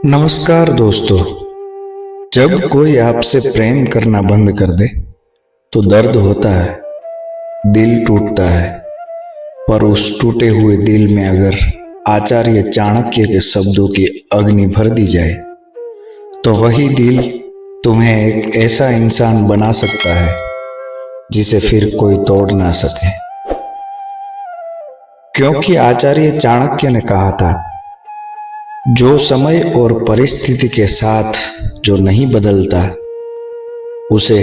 नमस्कार दोस्तों। जब कोई आपसे प्रेम करना बंद कर दे तो दर्द होता है, दिल टूटता है। पर उस टूटे हुए दिल में अगर आचार्य चाणक्य के शब्दों की अग्नि भर दी जाए तो वही दिल तुम्हें एक ऐसा इंसान बना सकता है जिसे फिर कोई तोड़ ना सके। क्योंकि आचार्य चाणक्य ने कहा था, जो समय और परिस्थिति के साथ जो नहीं बदलता उसे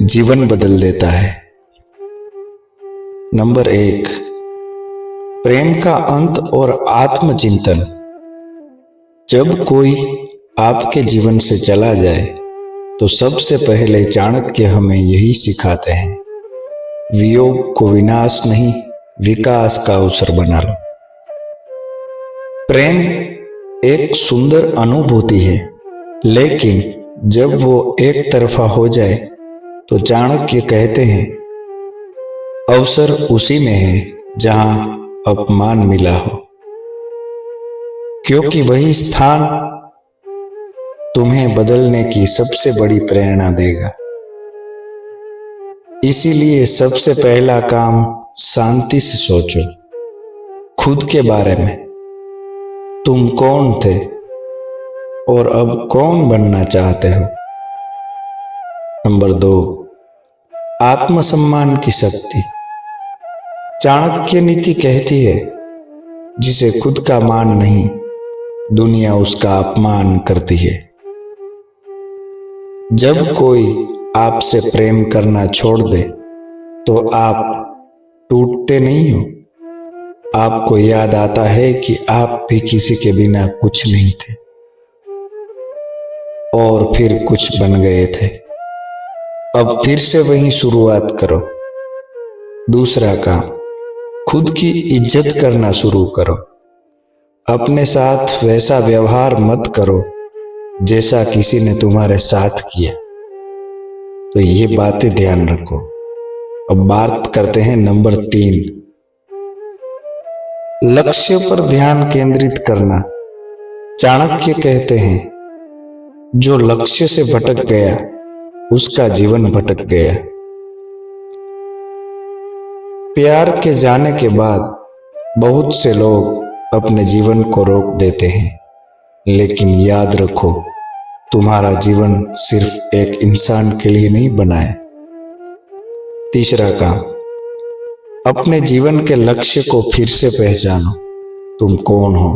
जीवन बदल देता है। नंबर 1, प्रेम का अंत और आत्मचिंतन। जब कोई आपके जीवन से चला जाए तो सबसे पहले चाणक्य हमें यही सिखाते हैं, वियोग को विनाश नहीं विकास का अवसर बना लो। प्रेम एक सुंदर अनुभूति है, लेकिन जब वो एक तरफा हो जाए तो चाणक्य कहते हैं, अवसर उसी में है जहां अपमान मिला हो, क्योंकि वही स्थान तुम्हें बदलने की सबसे बड़ी प्रेरणा देगा। इसीलिए सबसे पहला काम शांति से सोचो खुद के बारे में। तुम कौन थे और अब कौन बनना चाहते हो। नंबर 2, आत्मसम्मान की शक्ति। चाणक्य नीति कहती है, जिसे खुद का मान नहीं दुनिया उसका अपमान करती है। जब कोई आपसे प्रेम करना छोड़ दे तो आप टूटते नहीं हो, आपको याद आता है कि आप भी किसी के बिना कुछ नहीं थे और फिर कुछ बन गए थे। अब फिर से वही शुरुआत करो। दूसरा काम, खुद की इज्जत करना शुरू करो। अपने साथ वैसा व्यवहार मत करो जैसा किसी ने तुम्हारे साथ किया। तो ये बातें ध्यान रखो। अब बात करते हैं नंबर 3, लक्ष्य पर ध्यान केंद्रित करना। चाणक्य कहते हैं, जो लक्ष्य से भटक गया उसका जीवन भटक गया। प्यार के जाने के बाद बहुत से लोग अपने जीवन को रोक देते हैं, लेकिन याद रखो, तुम्हारा जीवन सिर्फ एक इंसान के लिए नहीं बना है। तीसरा काम, अपने जीवन के लक्ष्य को फिर से पहचानो। तुम कौन हो,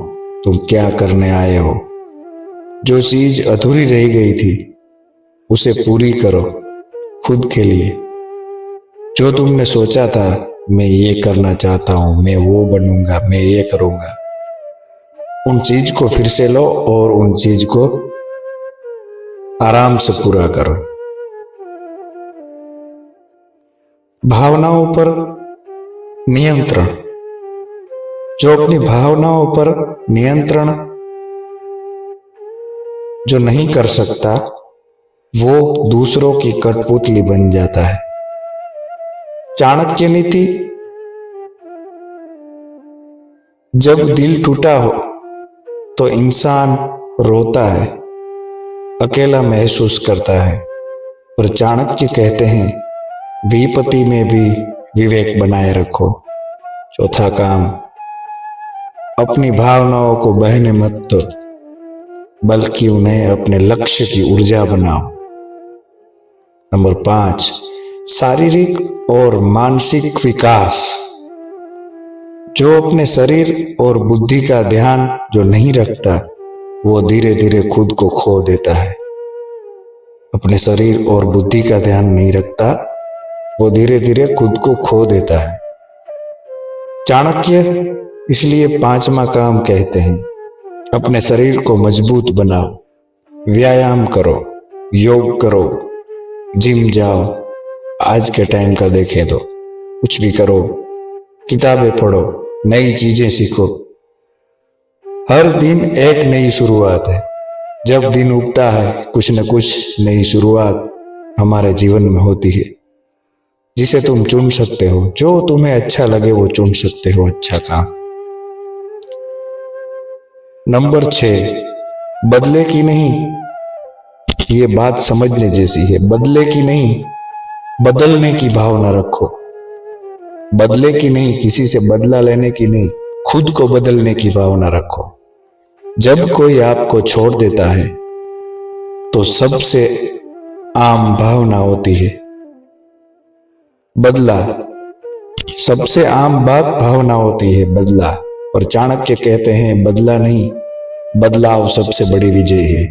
तुम क्या करने आए हो। जो चीज अधूरी रह गई थी उसे पूरी करो खुद के लिए। जो तुमने सोचा था, मैं ये करना चाहता हूं, मैं वो बनूंगा, मैं ये करूंगा, उन चीज को फिर से लो और उन चीज को आराम से पूरा करो। भावनाओं पर नियंत्रण। जो अपनी भावनाओं पर नियंत्रण जो नहीं कर सकता वो दूसरों की कठपुतली बन जाता है। चाणक्य नीति, जब दिल टूटा हो तो इंसान रोता है, अकेला महसूस करता है, पर चाणक्य कहते हैं, विपत्ति में भी विवेक बनाए रखो। चौथा काम, अपनी भावनाओं को बहने मत दो, बल्कि उन्हें अपने लक्ष्य की ऊर्जा बनाओ। नंबर 5, शारीरिक और मानसिक विकास। जो अपने शरीर और बुद्धि का ध्यान जो नहीं रखता वो धीरे धीरे खुद को खो देता है। अपने शरीर और बुद्धि का ध्यान नहीं रखता वो धीरे धीरे खुद को खो देता है। चाणक्य इसलिए 5वां काम कहते हैं, अपने शरीर को मजबूत बनाओ, व्यायाम करो, योग करो, जिम जाओ, आज के टाइम का देखे दो, कुछ भी करो, किताबें पढ़ो, नई चीजें सीखो। हर दिन एक नई शुरुआत है। जब दिन उगता है कुछ न कुछ नई शुरुआत हमारे जीवन में होती है, जिसे तुम चुन सकते हो। जो तुम्हें अच्छा लगे वो चुन सकते हो अच्छा काम। नंबर 6, बदले की नहीं, ये बात समझने जैसी है। बदले की नहीं, बदलने की भावना रखो। बदले की नहीं, किसी से बदला लेने की नहीं, खुद को बदलने की भावना रखो। जब कोई आपको छोड़ देता है तो सबसे आम भावना होती है बदला। सबसे आम बात भावना होती है बदला। और चाणक्य कहते हैं बदला नहीं, बदलाव सबसे बड़ी विजय है।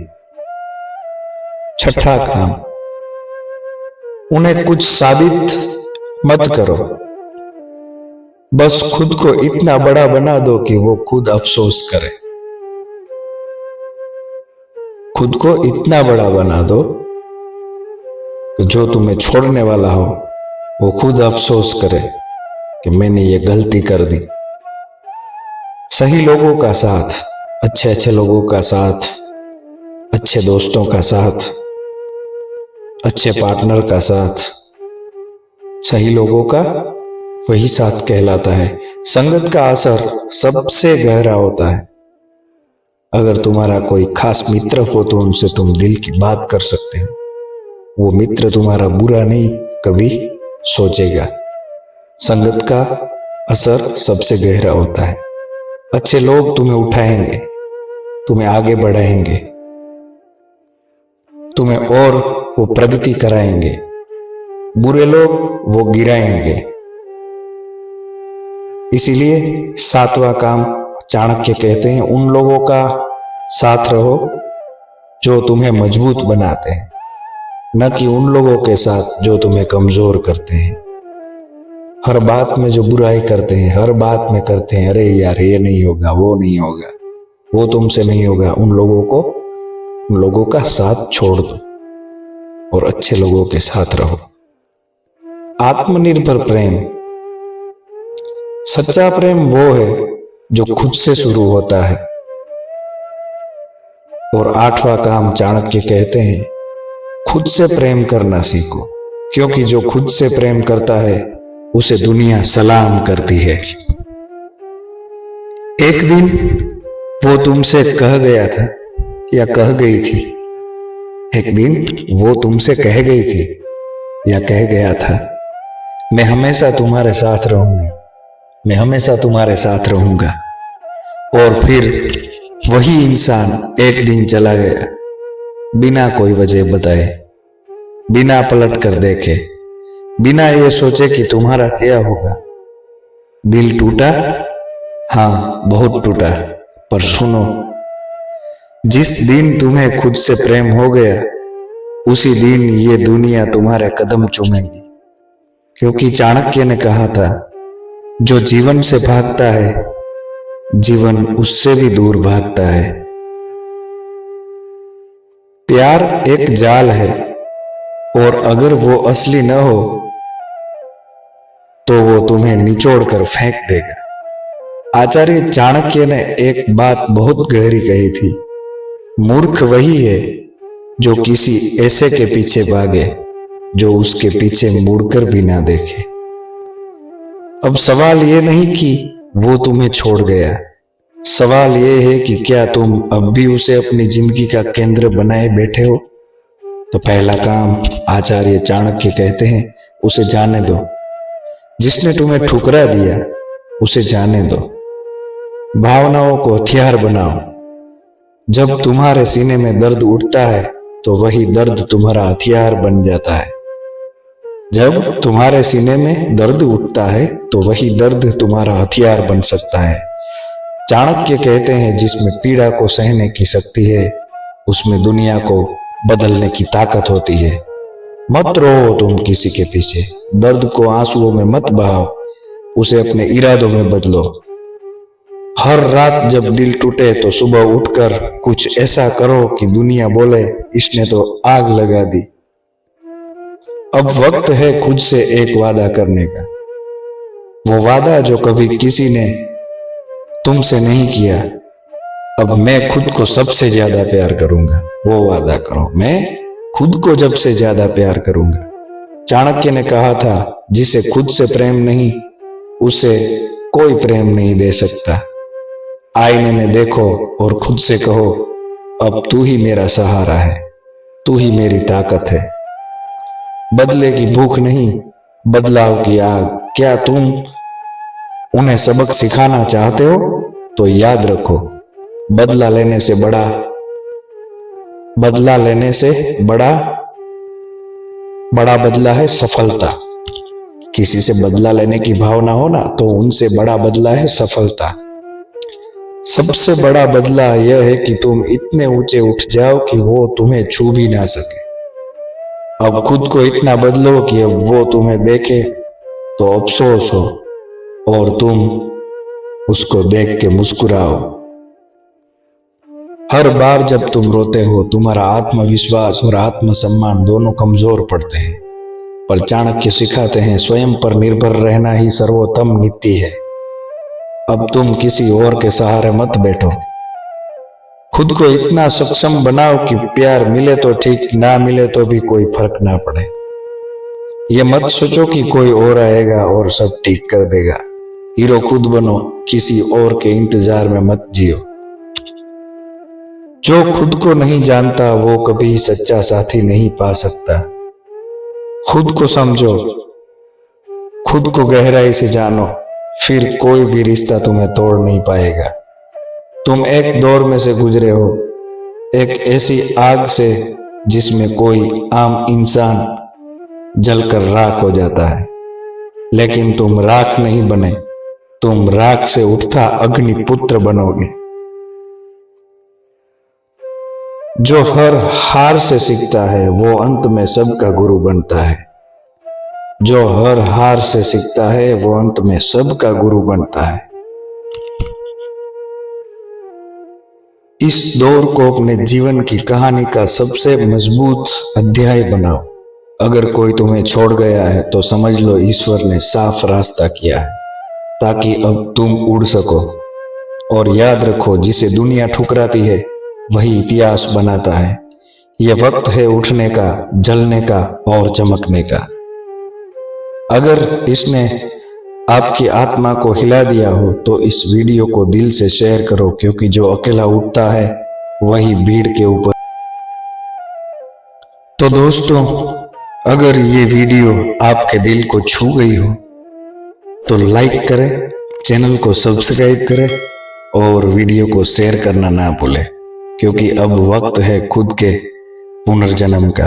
छठा काम, उन्हें कुछ साबित मत करो, बस खुद को इतना बड़ा बना दो कि वो खुद अफसोस करे। खुद को इतना बड़ा बना दो कि जो तुम्हें छोड़ने वाला हो वो खुद अफसोस करे कि मैंने ये गलती कर दी। सही लोगों का साथ, अच्छे अच्छे लोगों का साथ, अच्छे दोस्तों का साथ, अच्छे पार्टनर का साथ, सही लोगों का वही साथ कहलाता है। संगत का असर सबसे गहरा होता है। अगर तुम्हारा कोई खास मित्र हो तो उनसे तुम दिल की बात कर सकते हो। वो मित्र तुम्हारा बुरा नहीं कभी सोचेगा। संगत का असर सबसे गहरा होता है। अच्छे लोग तुम्हें उठाएंगे, तुम्हें आगे बढ़ाएंगे, तुम्हें और वो प्रगति कराएंगे। बुरे लोग वो गिराएंगे। इसीलिए सातवां काम, चाणक्य कहते हैं उन लोगों का साथ रहो जो तुम्हें मजबूत बनाते हैं, न कि उन लोगों के साथ जो तुम्हें कमजोर करते हैं। हर बात में जो बुराई करते हैं, हर बात में करते हैं अरे यार ये नहीं होगा, वो नहीं होगा, वो तुमसे नहीं होगा, उन लोगों का साथ छोड़ दो और अच्छे लोगों के साथ रहो। आत्मनिर्भर प्रेम, सच्चा प्रेम वो है जो खुद से शुरू होता है। और आठवां काम, चाणक्य कहते हैं खुद से प्रेम करना सीखो, क्योंकि जो खुद से प्रेम करता है उसे दुनिया सलाम करती है। एक दिन वो तुमसे कह गया था या कह गई थी, एक दिन वो तुमसे कह गई थी या कह गया था, मैं हमेशा तुम्हारे साथ रहूंगी, मैं हमेशा तुम्हारे साथ रहूंगा। और फिर वही इंसान एक दिन चला गया, बिना कोई वजह बताए, बिना पलट कर देखे, बिना ये सोचे कि तुम्हारा क्या होगा। दिल टूटा, हाँ बहुत टूटा, पर सुनो, जिस दिन तुम्हें खुद से प्रेम हो गया उसी दिन ये दुनिया तुम्हारे कदम चूमेगी। क्योंकि चाणक्य ने कहा था जो जीवन से भागता है जीवन उससे भी दूर भागता है। प्यार एक जाल है और अगर वो असली न हो तो वो तुम्हें निचोड़ कर फेंक देगा। आचार्य चाणक्य ने एक बात बहुत गहरी कही थी, मूर्ख वही है जो किसी ऐसे के पीछे भागे जो उसके पीछे मुड़कर भी ना देखे। अब सवाल ये नहीं कि वो तुम्हें छोड़ गया, सवाल ये है कि क्या तुम अब भी उसे अपनी जिंदगी का केंद्र बनाए बैठे हो। तो पहला काम, आचार्य चाणक्य कहते हैं उसे जाने दो। जिसने तुम्हें ठुकरा दिया उसे जाने दो। भावनाओं को हथियार बनाओ। जब तुम्हारे सीने में दर्द उठता है तो वही दर्द तुम्हारा हथियार बन जाता है। जब तुम्हारे सीने में दर्द उठता है तो वही दर्द तुम्हारा हथियार बन सकता है। चाणक्य कहते हैं जिसमें पीड़ा को सहने की शक्ति है उसमें दुनिया को बदलने की ताकत होती है। मत रो तुम किसी के पीछे, दर्द को आंसुओं में मत बहाओ, उसे अपने इरादों में बदलो। हर रात जब दिल टूटे तो सुबह उठकर कुछ ऐसा करो कि दुनिया बोले इसने तो आग लगा दी। अब वक्त है खुद से एक वादा करने का, वो वादा जो कभी किसी ने तुमसे नहीं किया। अब मैं खुद को सबसे ज्यादा प्यार करूंगा, वो वादा करो, मैं खुद को जब से ज्यादा प्यार करूंगा। चाणक्य ने कहा था जिसे खुद से प्रेम नहीं उसे कोई प्रेम नहीं दे सकता। आईने में देखो और खुद से कहो अब तू ही मेरा सहारा है, तू ही मेरी ताकत है। बदले की भूख नहीं, बदलाव की आग। क्या तुम उन्हें सबक सिखाना चाहते हो? तो याद रखो, बदला लेने से बड़ा बदला है सफलता। किसी से बदला लेने की भावना हो ना, तो उनसे बड़ा बदला है सफलता। सबसे बड़ा बदला यह है कि तुम इतने ऊंचे उठ जाओ कि वो तुम्हें छू भी ना सके। अब खुद को इतना बदलो कि अब वो तुम्हें देखे तो अफसोस हो और तुम उसको देख के मुस्कुराओ। हर बार जब तुम रोते हो, तुम्हारा आत्मविश्वास और आत्मसम्मान दोनों कमजोर पड़ते हैं। पर चाणक्य सिखाते हैं, स्वयं पर निर्भर रहना ही सर्वोत्तम नीति है। अब तुम किसी और के सहारे मत बैठो। खुद को इतना सक्षम बनाओ कि प्यार मिले तो ठीक, ना मिले तो भी कोई फर्क ना पड़े। ये मत सोचो कि कोई और आएगा और सब ठीक कर देगा। हीरो खुद बनो, किसी और के इंतजार में मत जियो। जो खुद को नहीं जानता वो कभी सच्चा साथी नहीं पा सकता। खुद को समझो, खुद को गहराई से जानो, फिर कोई भी रिश्ता तुम्हें तोड़ नहीं पाएगा। तुम एक दौर में से गुजरे हो, एक ऐसी आग से जिसमें कोई आम इंसान जलकर राख हो जाता है। लेकिन तुम राख नहीं बने, तुम राख से उठता अग्निपुत्र बनोगे। जो हर हार से सीखता है वो अंत में सबका गुरु बनता है। जो हर हार से सीखता है वो अंत में सबका गुरु बनता है। इस दौर को अपने जीवन की कहानी का सबसे मजबूत अध्याय बनाओ। अगर कोई तुम्हें छोड़ गया है तो समझ लो ईश्वर ने साफ रास्ता किया है ताकि अब तुम उड़ सको। और याद रखो, जिसे दुनिया ठुकराती है वही इतिहास बनाता है। यह वक्त है उठने का, जलने का और चमकने का। अगर इसने आपकी आत्मा को हिला दिया हो तो इस वीडियो को दिल से शेयर करो, क्योंकि जो अकेला उठता है वही भीड़ के ऊपर। तो दोस्तों, अगर ये वीडियो आपके दिल को छू गई हो तो लाइक करें, चैनल को सब्सक्राइब करें और वीडियो को शेयर करना ना भूलें, क्योंकि अब वक्त है खुद के पुनर्जन्म का।